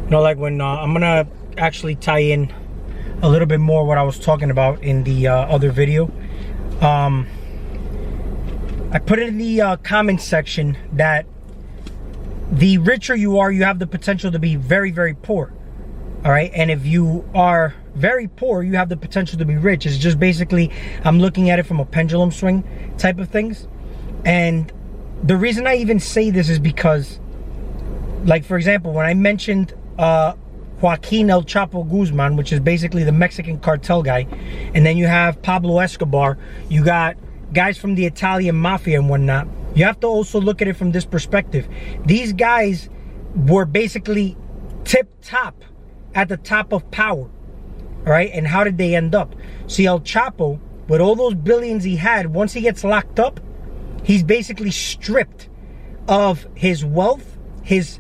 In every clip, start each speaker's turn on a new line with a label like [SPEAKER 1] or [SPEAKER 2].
[SPEAKER 1] You know, like when I'm gonna actually tie in a little bit more what I was talking about in the other video. I put it in the comment section that the richer you are, you have the potential to be very, very poor. All right, and if you are very poor, you have the potential to be rich. It's just basically, I'm looking at it from a pendulum swing type of things. And the reason I even say this is because, like, for example, when I mentioned Joaquin El Chapo Guzman, which is basically the Mexican cartel guy, and then you have Pablo Escobar, you got guys from the Italian mafia and whatnot. You have to also look at it from this perspective. These guys were basically tip-top at the top of power, all right? And how did they end up? See, El Chapo, with all those billions he had, once he gets locked up, he's basically stripped of his wealth, his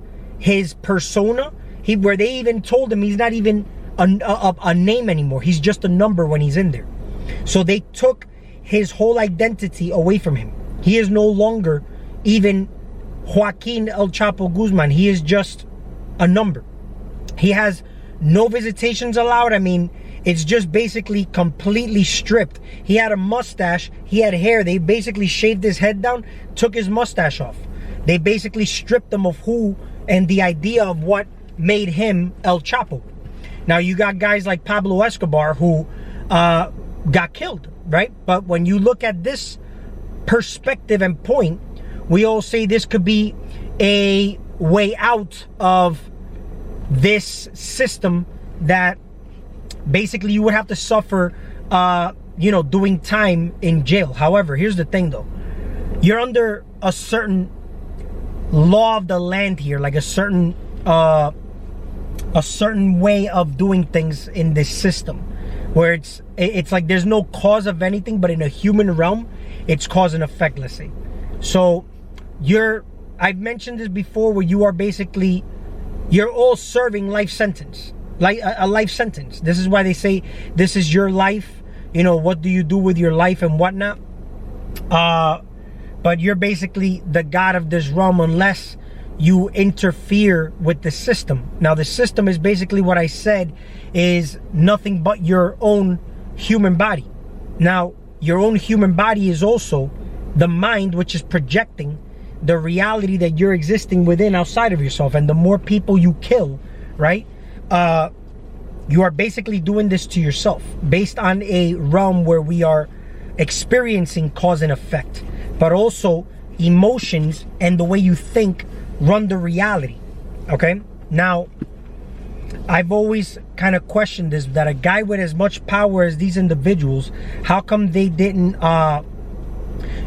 [SPEAKER 1] persona. Where they even told him he's not even a name anymore. He's just a number when he's in there. So they took his whole identity away from him. He is no longer even Joaquin El Chapo Guzman. He is just a number. He has no visitations allowed. I mean, it's just basically completely stripped. He had a mustache. He had hair. They basically shaved his head down, took his mustache off. They basically stripped him of who and the idea of what made him El Chapo. Now you got guys like Pablo Escobar who got killed, right? But when you look at this perspective and point, we all say this could be a way out of this system that basically you would have to suffer, you know, doing time in jail. However, here's the thing though. You're under a certain law of the land here, like a certain way of doing things in this system, where it's like there's no cause of anything, but in a human realm, it's cause and effect, let's say. So I've mentioned this before, where you are basically, you're all serving life sentence, like a life sentence. This is why they say this is your life. You know, what do you do with your life and whatnot? But you're basically the god of this realm unless you interfere with the system. Now, the system is basically what I said is nothing but your own human body. Now, your own human body is also the mind, which is projecting the reality that you're existing within outside of yourself. And the more people you kill, right, you are basically doing this to yourself based on a realm where we are experiencing cause and effect, but also emotions and the way you think run the reality. Okay, now I've always kind of questioned this, that a guy with as much power as these individuals, how come they didn't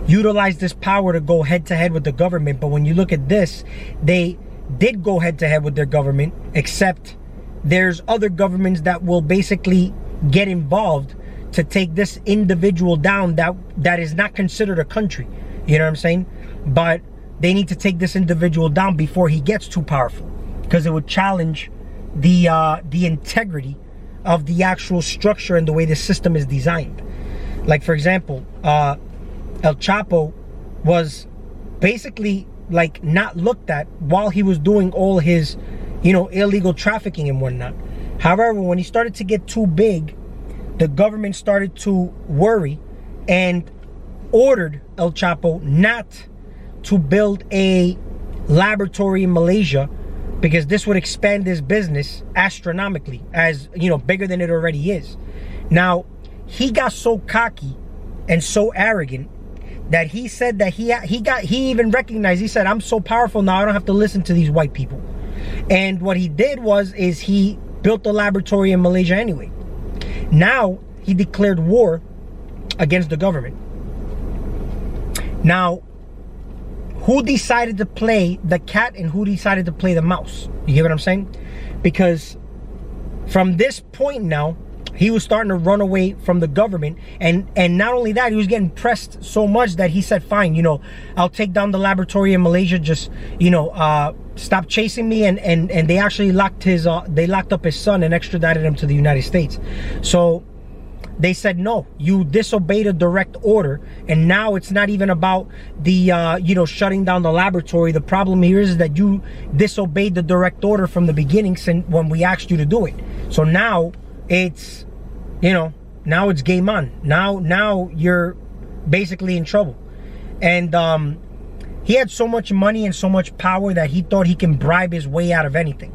[SPEAKER 1] utilize this power to go head to head with the government? But when you look at this, they did go head to head with their government, except there's other governments that will basically get involved to take this individual down that is not considered a country. You know what I'm saying? But they need to take this individual down before he gets too powerful, because it would challenge the integrity of the actual structure and the way the system is designed. Like, for example, El Chapo was basically like not looked at while he was doing all his, you know, illegal trafficking and whatnot. However, when he started to get too big, the government started to worry and ordered El Chapo not to build a laboratory in Malaysia, because this would expand his business astronomically, as you know, bigger than it already is. Now, he got so cocky and so arrogant that he said that he even recognized, he said, I'm so powerful now, I don't have to listen to these white people. And what he did is he built a laboratory in Malaysia anyway. Now he declared war against the government. Now, who decided to play the cat and who decided to play the mouse? You hear what I'm saying? Because from this point now, he was starting to run away from the government, and not only that, he was getting pressed so much that he said, fine, you know, I'll take down the laboratory in Malaysia, just, you know, stop chasing me. And they actually locked up his son and extradited him to the United States. So they said, no, you disobeyed a direct order. And now it's not even about the, shutting down the laboratory. The problem here is that you disobeyed the direct order from the beginning since when we asked you to do it. So now it's, now it's game on. Now you're basically in trouble. And he had so much money and so much power that he thought he can bribe his way out of anything.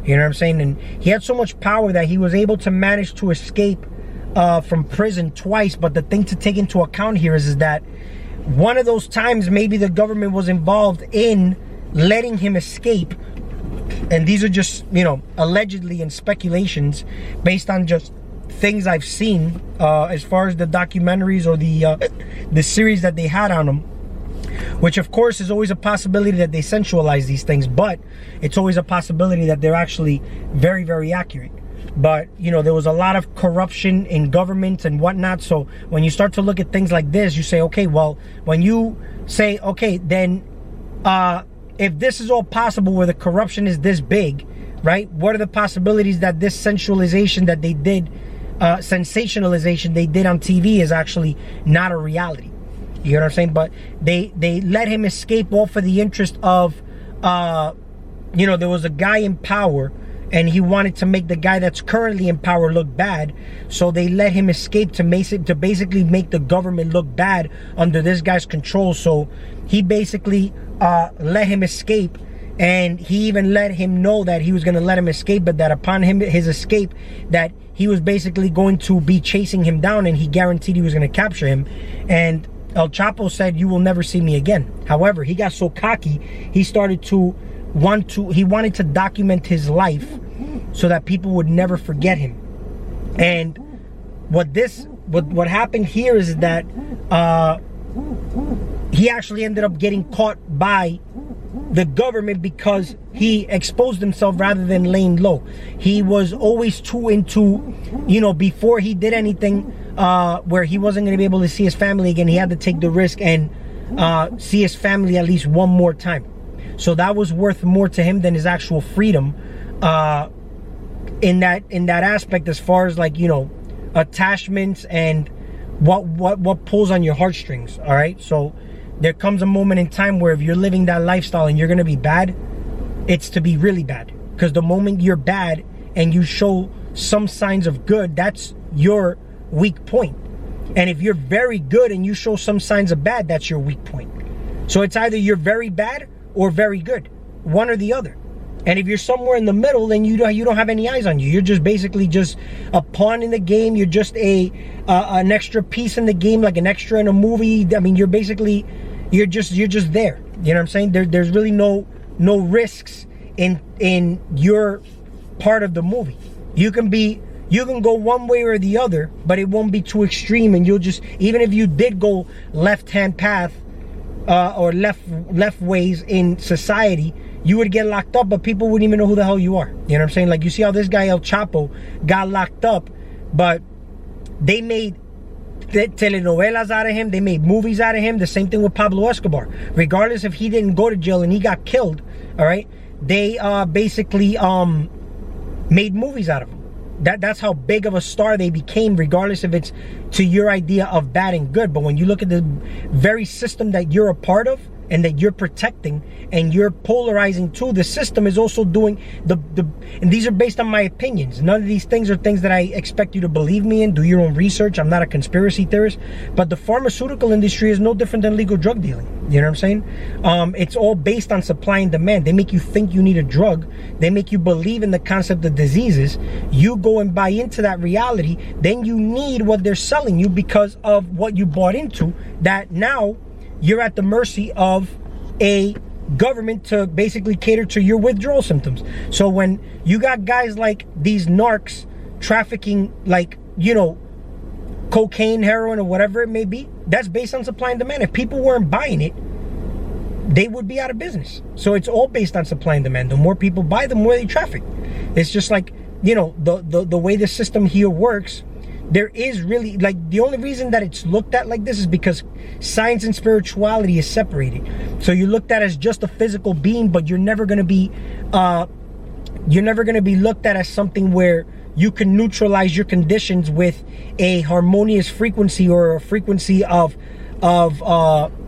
[SPEAKER 1] You know what I'm saying? And he had so much power that he was able to manage to escape from prison twice. But the thing to take into account here is that one of those times maybe the government was involved in letting him escape. And these are just, allegedly and speculations based on just things I've seen as far as the documentaries or the series that they had on him. Which of course is always a possibility that they sensualize these things, but it's always a possibility that they're actually very, very accurate. But, there was a lot of corruption in government and whatnot. So when you start to look at things like this, you say, okay, well, when you say, okay, then if this is all possible where the corruption is this big, right? What are the possibilities that this sensualization that they did, sensationalization they did on TV is actually not a reality? You know what I'm saying? But they let him escape all for the interest of, there was a guy in power and he wanted to make the guy that's currently in power look bad. So they let him escape to basically make the government look bad under this guy's control. So he basically let him escape, and he even let him know that he was going to let him escape, but that upon his escape, that he was basically going to be chasing him down, and he guaranteed he was going to capture him. And El Chapo said, "You will never see me again." However, he got so cocky, he started to he wanted to document his life so that people would never forget him. And what happened here is that he actually ended up getting caught by the government because he exposed himself rather than laying low. He was always too into, before he did anything where he wasn't going to be able to see his family again, he had to take the risk and see his family at least one more time. So that was worth more to him than his actual freedom in that aspect, as far as attachments and what pulls on your heartstrings. All right, so there comes a moment in time where if you're living that lifestyle and you're going to be bad, it's to be really bad. Because the moment you're bad and you show some signs of good, that's your weak point. And if you're very good and you show some signs of bad, that's your weak point. So it's either you're very bad or very good, one or the other. And if you're somewhere in the middle, then you don't have any eyes on you. You're just basically just a pawn in the game. You're just an extra piece in the game, like an extra in a movie. I mean, you're just there. You know what I'm saying? There's really no risks in your part of the movie. You can go one way or the other, but it won't be too extreme, and even if you did go left-hand path or left ways in society, you would get locked up, but people wouldn't even know who the hell you are. You know what I'm saying? Like, you see how this guy El Chapo got locked up, but they made telenovelas out of him, they made movies out of him. The same thing with Pablo Escobar. Regardless if he didn't go to jail and he got killed, all right, they basically made movies out of him. That's how big of a star they became, regardless if it's to your idea of bad and good. But when you look at the very system that you're a part of and that you're protecting and you're polarizing to, the system is also doing and these are based on my opinions. None of these things are things that I expect you to believe me in. Do your own research. I'm not a conspiracy theorist, but the pharmaceutical industry is no different than legal drug dealing. You know what I'm saying? It's all based on supply and demand. They make you think you need a drug. They make you believe in the concept of diseases. You go and buy into that reality. Then you need what they're selling you because of what you bought into, that now you're at the mercy of a government to basically cater to your withdrawal symptoms. So when you got guys like these narcs trafficking, cocaine, heroin, or whatever it may be, that's based on supply and demand. If people weren't buying it, they would be out of business. So it's all based on supply and demand. The more people buy, the more they traffic. It's just like, the way the system here works. There is really, the only reason that it's looked at like this is because science and spirituality is separated. So you're looked at as just a physical being, but you're never going to be looked at as something where you can neutralize your conditions with a harmonious frequency, or a frequency of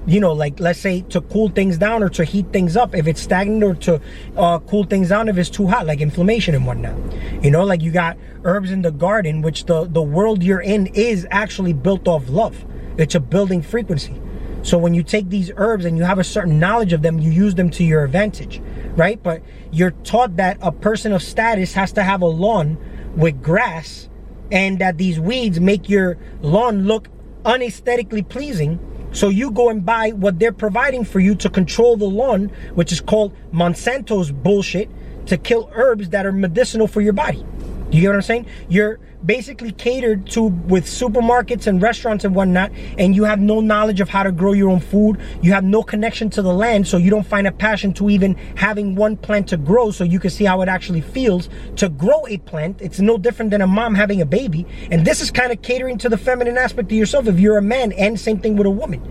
[SPEAKER 1] you know, like, let's say, to cool things down or to heat things up if it's stagnant, or to cool things down if it's too hot, like inflammation and whatnot. You know, like, you got herbs in the garden, which the world you're in is actually built off love. It's a building frequency. So when you take these herbs and you have a certain knowledge of them, you use them to your advantage, right? But you're taught that a person of status has to have a lawn with grass, and that these weeds make your lawn look unaesthetically pleasing. So you go and buy what they're providing for you to control the lawn, which is called Monsanto's bullshit, to kill herbs that are medicinal for your body. You get what I'm saying? You're basically catered to with supermarkets and restaurants and whatnot, and you have no knowledge of how to grow your own food. You have no connection to the land, so you don't find a passion to even having one plant to grow, so you can see how it actually feels to grow a plant. It's no different than a mom having a baby. And this is kind of catering to the feminine aspect of yourself if you're a man, and same thing with a woman.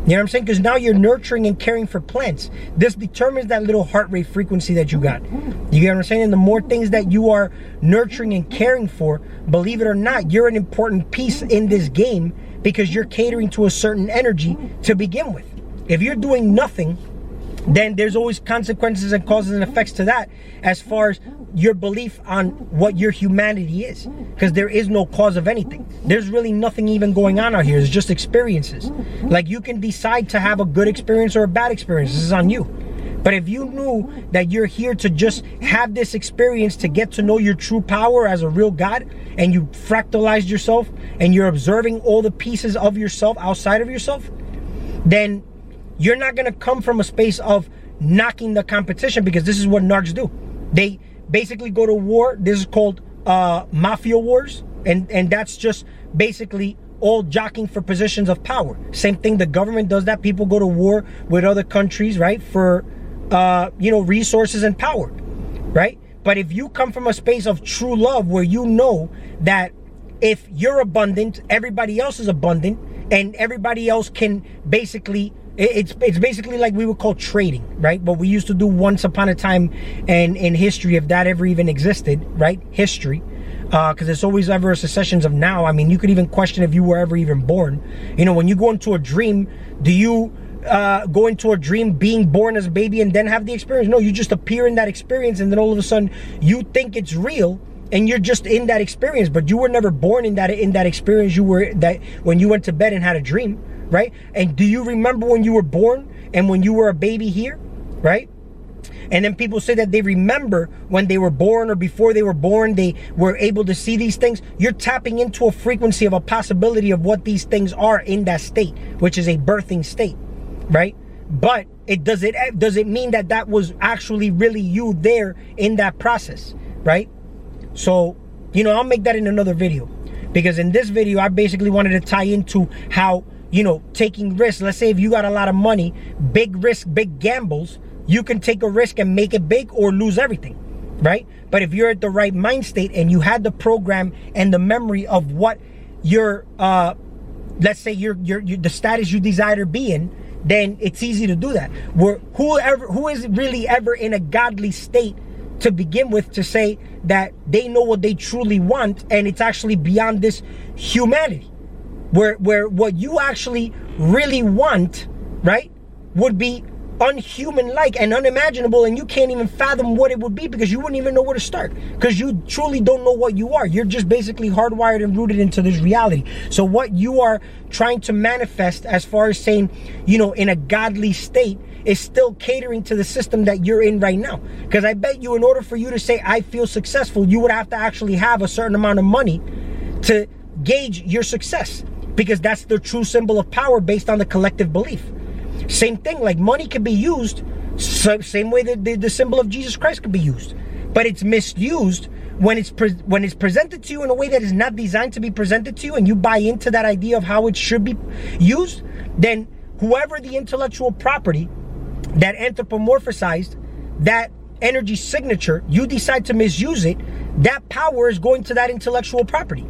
[SPEAKER 1] You know what I'm saying? Because now you're nurturing and caring for plants. This determines that little heart rate frequency that you got. You get what I'm saying? And the more things that you are nurturing and caring for, believe it or not, you're an important piece in this game, because you're catering to a certain energy to begin with. If you're doing nothing, then there's always consequences and causes and effects to that, as far as your belief on what your humanity is, because there is no cause of anything. There's really nothing even going on out here. It's just experiences. Like, you can decide to have a good experience or a bad experience. This is on you. But if you knew that you're here to just have this experience to get to know your true power as a real God, and you fractalized yourself and you're observing all the pieces of yourself outside of yourself, then you're not going to come from a space of knocking the competition, because this is what narcs do. They basically go to war. This is called mafia wars, and that's just basically all jockeying for positions of power. Same thing, the government does that. People go to war with other countries, right, for you know, resources and power, right? But if you come from a space of true love, where you know that if you're abundant, everybody else is abundant, and everybody else can basically, it's basically like we would call trading, right? What we used to do once upon a time in history, if that ever even existed, right? History, because it's always ever a successions of now. I mean, you could even question if you were ever even born. You know, when you go into a dream, do you go into a dream being born as a baby and then have the experience? No, you just appear in that experience, and then all of a sudden you think it's real, and you're just in that experience, but you were never born in that experience. You were that when you went to bed and had a dream, right? And do you remember when you were born and when you were a baby here, right? And then people say that they remember when they were born, or before they were born, they were able to see these things. You're tapping into a frequency of a possibility of what these things are in that state, which is a birthing state, right? But does it mean that that was actually really you there in that process, right? So, you know, I'll make that in another video, because in this video, I basically wanted to tie into how, you know, taking risks. Let's say if you got a lot of money, big risk, big gambles, you can take a risk and make it big or lose everything, right? But if you're at the right mind state and you had the program and the memory of what your, let's say your the status you desire to be in, then it's easy to do that. Who is really ever in a godly state to begin with, to say that they know what they truly want, and it's actually beyond this humanity, where what you actually really want, right, would be unhuman-like and unimaginable, and you can't even fathom what it would be, because you wouldn't even know where to start, because you truly don't know what you are. You're just basically hardwired and rooted into this reality. So what you are trying to manifest, as far as saying, you know, in a godly state, is still catering to the system that you're in right now. Because I bet you, in order for you to say, I feel successful, you would have to actually have a certain amount of money to gauge your success, because that's the true symbol of power based on the collective belief. Same thing, like money can be used, same way that the symbol of Jesus Christ could be used, but it's misused when it's presented to you in a way that is not designed to be presented to you, and you buy into that idea of how it should be used. Then whoever the intellectual property that anthropomorphized that energy signature, you decide to misuse it, that power is going to that intellectual property.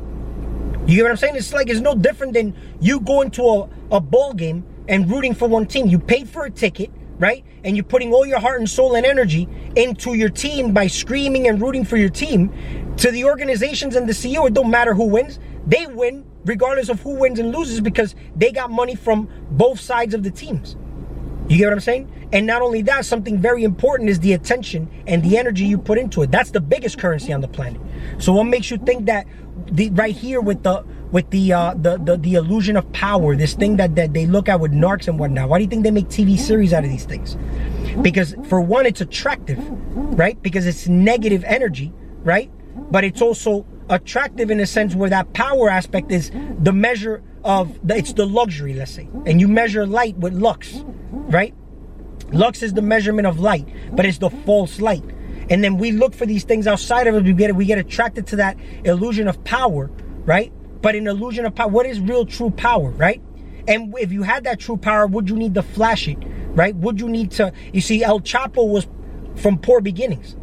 [SPEAKER 1] You get what I'm saying? It's like, it's no different than you going to a ball game and rooting for one team. You paid for a ticket, right? And you're putting all your heart and soul and energy into your team by screaming and rooting for your team, to the organizations and the CEO, it don't matter who wins. They win regardless of who wins and loses because they got money from both sides of the teams. You get what I'm saying? And not only that, something very important is the attention and the energy you put into it. That's the biggest currency on the planet. So what makes you think that right here with the illusion of power, this thing that they look at with narcs and whatnot, why do you think they make TV series out of these things? Because for one, it's attractive, right? Because it's negative energy, right? But it's also attractive in a sense where that power aspect is the measure of, it's the luxury, let's say. And you measure light with lux, right? Lux is the measurement of light, but it's the false light. And then we look for these things outside of us. We get attracted to that illusion of power, right? But an illusion of power, what is real true power, right? And if you had that true power, would you need to flash it, right? Would you need to, you see, El Chapo was from poor beginnings.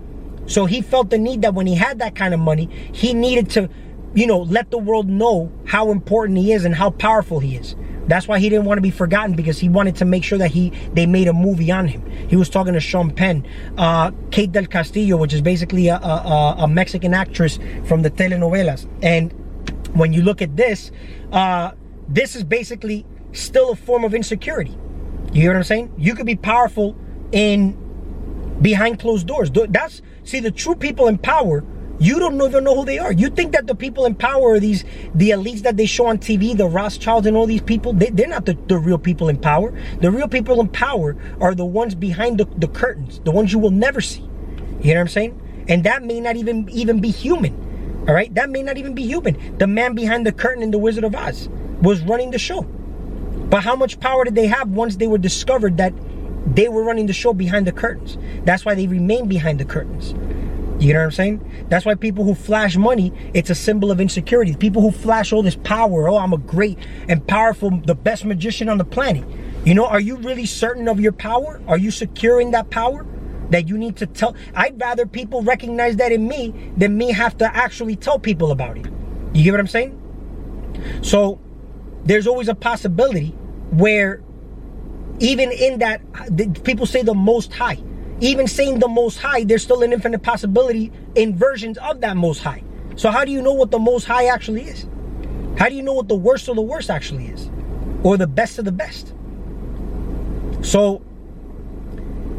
[SPEAKER 1] So he felt the need that when he had that kind of money, he needed to, you know, let the world know how important he is and how powerful he is. That's why he didn't want to be forgotten, because he wanted to make sure that they made a movie on him. He was talking to Sean Penn, Kate del Castillo, which is basically a Mexican actress from the telenovelas. And when you look at this, this is basically still a form of insecurity. You hear what I'm saying? You could be powerful behind closed doors. See, the true people in power, you don't even know who they are. You think that the people in power are the elites that they show on TV, the Rothschilds and all these people. They're not the real people in power. The real people in power are the ones behind the curtains, the ones you will never see. You know what I'm saying? And that may not even be human. All right? That may not even be human. The man behind the curtain in The Wizard of Oz was running the show. But how much power did they have once they were discovered that they were running the show behind the curtains? That's why they remain behind the curtains. You know what I'm saying? That's why people who flash money, it's a symbol of insecurity. People who flash all this power, oh, I'm a great and powerful, the best magician on the planet. You know, are you really certain of your power? Are you secure in that power that you need to tell? I'd rather people recognize that in me than me have to actually tell people about it. You get what I'm saying? So there's always a possibility where even in that, people say the Most High. Even saying the Most High, there's still an infinite possibility in versions of that Most High. So how do you know what the Most High actually is? How do you know what the worst of the worst actually is? Or the best of the best? So,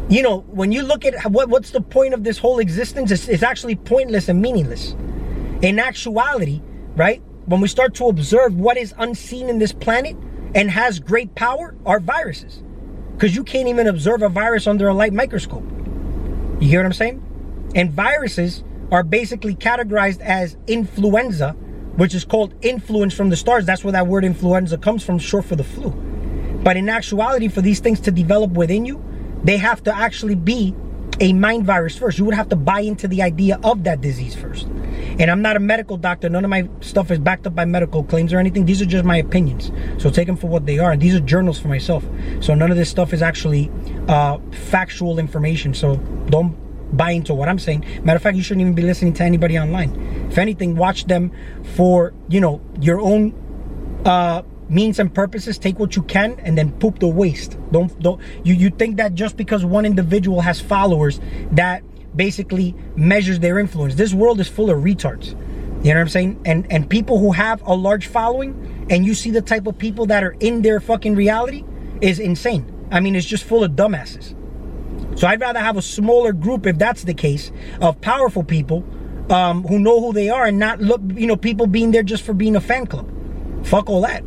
[SPEAKER 1] you know, when you look at what's the point of this whole existence, it's actually pointless and meaningless. In actuality, right, when we start to observe what is unseen in this planet and has great power, are viruses. Because you can't even observe a virus under a light microscope. You hear what I'm saying? And viruses are basically categorized as influenza, which is called influence from the stars. That's where that word influenza comes from, short for the flu. But in actuality, for these things to develop within you, they have to actually be a mind virus first. You would have to buy into the idea of that disease first. And I'm not a medical doctor. None of my stuff is backed up by medical claims or anything. These are just my opinions. So take them for what they are. And these are journals for myself. So none of this stuff is actually factual information. So don't buy into what I'm saying. Matter of fact, you shouldn't even be listening to anybody online. If anything, watch them for, you know, your own means and purposes. Take what you can and then poop the waste. Don't you think that just because one individual has followers that basically measures their influence? This world is full of retards. You know what I'm saying? And people who have a large following, and you see the type of people that are in their fucking reality, is insane. I mean, it's just full of dumbasses. So I'd rather have a smaller group, if that's the case, of powerful people who know who they are, and not look, you know, people being there just for being a fan club. Fuck all that.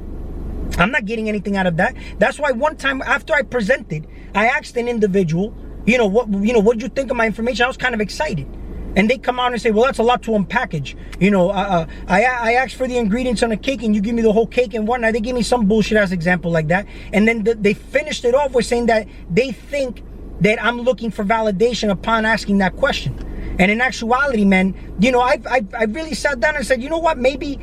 [SPEAKER 1] I'm not getting anything out of that. That's why one time after I presented, I asked an individual, what did you think of my information? I was kind of excited. And they come out and say, well, that's a lot to unpackage. I asked for the ingredients on a cake and you give me the whole cake and whatnot. They gave me some bullshit as example like that. And then they finished it off with saying that they think that I'm looking for validation upon asking that question. And in actuality, man, I really sat down and said, you know what, maybe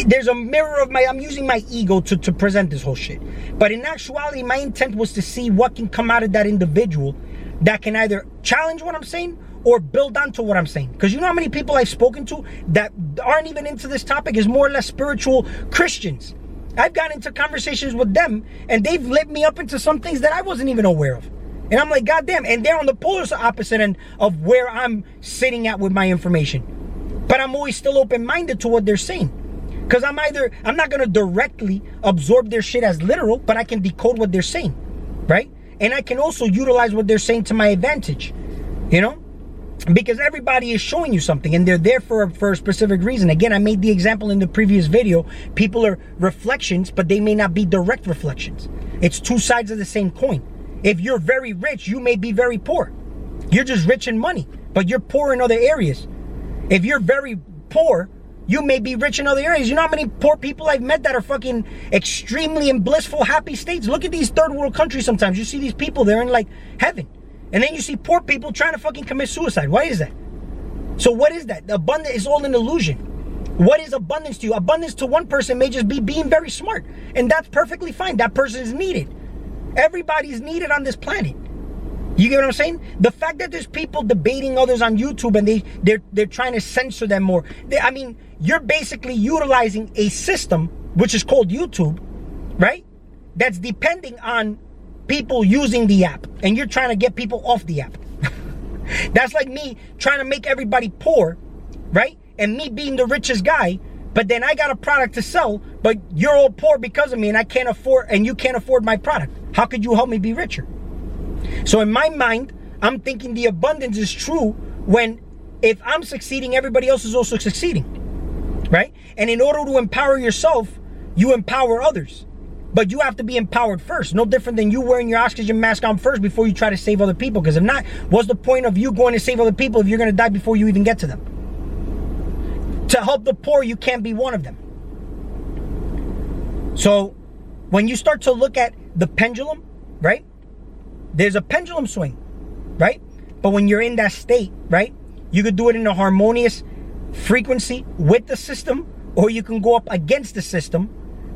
[SPEAKER 1] there's a mirror of I'm using my ego to present this whole shit. But in actuality, my intent was to see what can come out of that individual that can either challenge what I'm saying or build onto what I'm saying. Because you know how many people I've spoken to that aren't even into this topic, is more or less spiritual Christians. I've gotten into conversations with them and they've lit me up into some things that I wasn't even aware of. And I'm like, goddamn. And they're on the polar opposite end of where I'm sitting at with my information. But I'm always still open-minded to what they're saying. Because I'm not going to directly absorb their shit as literal, but I can decode what they're saying, right? And I can also utilize what they're saying to my advantage, you know? Because everybody is showing you something, and they're there for a specific reason. Again, I made the example in the previous video. People are reflections, but they may not be direct reflections. It's two sides of the same coin. If you're very rich, you may be very poor. You're just rich in money, but you're poor in other areas. If you're very poor, you may be rich in other areas. You know how many poor people I've met that are fucking extremely in blissful, happy states? Look at these third world countries sometimes. You see these people, they're in like heaven. And then you see poor people trying to fucking commit suicide. Why is that? So what is that? The abundance is all an illusion. What is abundance to you? Abundance to one person may just be being very smart. And that's perfectly fine. That person is needed. Everybody's needed on this planet. You get what I'm saying? The fact that there's people debating others on YouTube and they're trying to censor them more. I mean, you're basically utilizing a system, which is called YouTube, right? That's depending on people using the app. And you're trying to get people off the app. That's like me trying to make everybody poor, right? And me being the richest guy, but then I got a product to sell, but you're all poor because of me and I can't afford, and you can't afford my product. How could you help me be richer? So in my mind, I'm thinking the abundance is true when if I'm succeeding, everybody else is also succeeding, right? And in order to empower yourself, you empower others. But you have to be empowered first. No different than you wearing your oxygen mask on first before you try to save other people. Because if not, what's the point of you going to save other people if you're going to die before you even get to them? To help the poor, you can't be one of them. So when you start to look at the pendulum, right? There's a pendulum swing, right? But when you're in that state, right? You could do it in a harmonious frequency with the system, or you can go up against the system.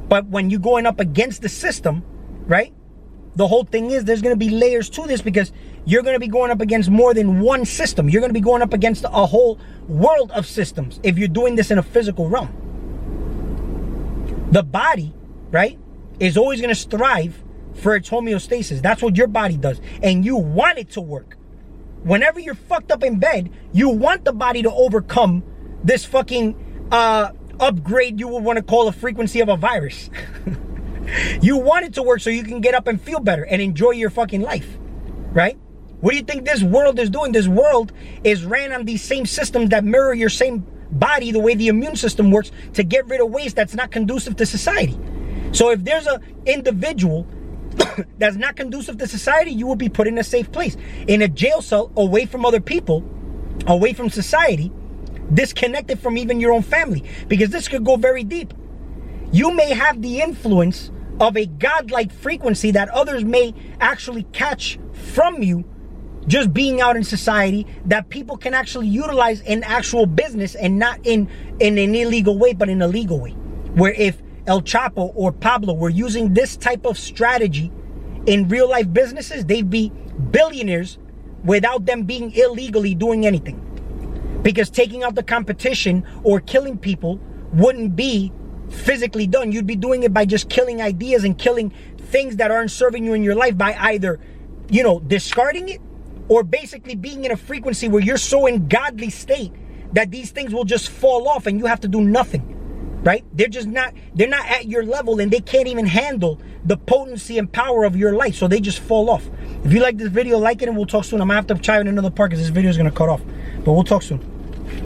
[SPEAKER 1] But when you're going up against the system, right? The whole thing is there's going to be layers to this because you're going to be going up against more than one system. You're going to be going up against a whole world of systems if you're doing this in a physical realm. The body, right, is always going to strive for its homeostasis. That's what your body does. And you want it to work. Whenever you're fucked up in bed, you want the body to overcome this fucking upgrade you would want to call a frequency of a virus. You want it to work so you can get up and feel better and enjoy your fucking life, right? What do you think this world is doing? This world is ran on these same systems that mirror your same body, the way the immune system works, to get rid of waste that's not conducive to society. So if there's an individual that's not conducive to society, you will be put in a safe place, in a jail cell, away from other people, away from society, disconnected from even your own family, because this could go very deep. You may have the influence of a godlike frequency that others may actually catch from you just being out in society, that people can actually utilize in actual business and not in an illegal way, but in a legal way. Where if El Chapo or Pablo were using this type of strategy in real life businesses, they'd be billionaires without them being illegally doing anything. Because taking out the competition or killing people wouldn't be physically done. You'd be doing it by just killing ideas and killing things that aren't serving you in your life, by either, you know, discarding it, or basically being in a frequency where you're so in godly state that these things will just fall off and you have to do nothing, right? They're not at your level, and they can't even handle the potency and power of your light, so they just fall off. If you like this video, like it, and we'll talk soon. I'm gonna have to try in another part because this video is gonna cut off, but we'll talk soon.